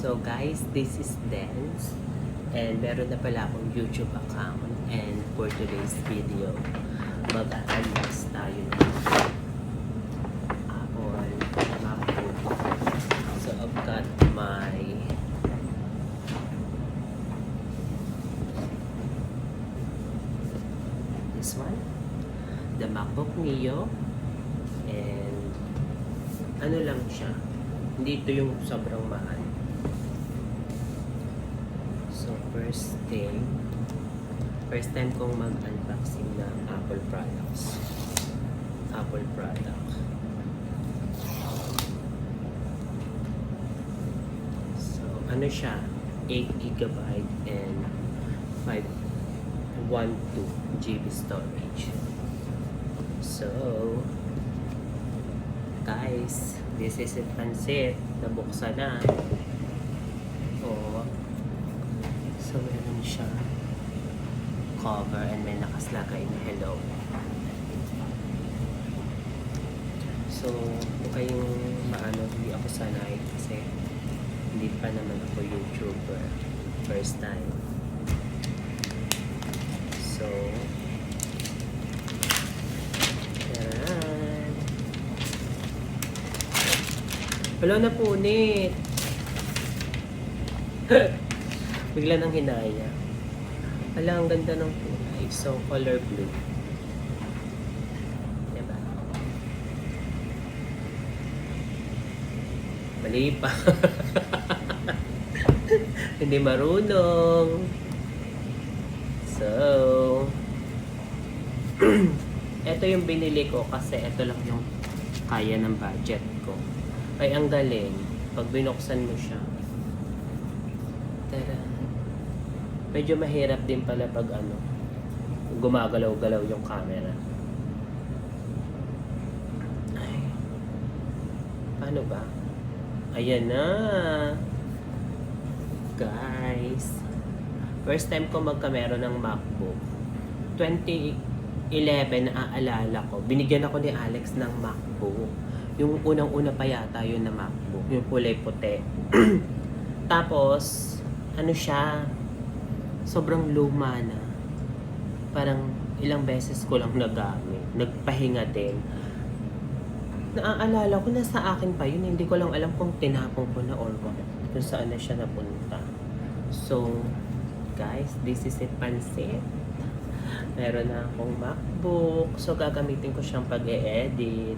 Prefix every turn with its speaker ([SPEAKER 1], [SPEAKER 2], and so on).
[SPEAKER 1] So guys, this is Dance and meron na pala akong YouTube account, and for today's video, mag-unbox tayo ng Apple MacBook. So I've got my this one, the MacBook Neo, and ano lang siya, hindi ito yung sobrang mahal. So first time kong mag-unboxing ng Apple products. Apple product. So ano siya, 8GB and 512GB storage. So guys, this is it, pansit. Nabuksan na. Oh. So meron siya cover and may nakaslagay na hello. So kung kayong hindi ako sanay kasi hindi pa naman ako YouTuber. First time. So yan. Wala na punit. Bigla nang hinaya. Wala, ang ganda ng kulay. So, color blue. Diba? Mali pa. Hindi marunong. So, ito yung binili ko kasi ito lang yung kaya ng budget ko. Ay, ang galing. Pag binuksan mo siya, tara. Medyo mahirap din pala pag gumagalaw-galaw yung camera. Ay. Paano ba? Ayan na. Guys. First time ko magkamera ng MacBook. 2011, naaalala ko. Binigyan ako ni Alex ng MacBook. Yung unang-una pa yata yun na MacBook. Yung kulay puti. Tapos, ano siya, sobrang luma na. Parang ilang beses ko lang nagamit. Nagpahinga din. Naaalala ko, nasa akin pa yun. Hindi ko lang alam kung tinapong ko na or what. Kung saan na siya napunta. So, guys, this is it, pansit. Meron na akong MacBook. So, gagamitin ko siyang pag-e-edit.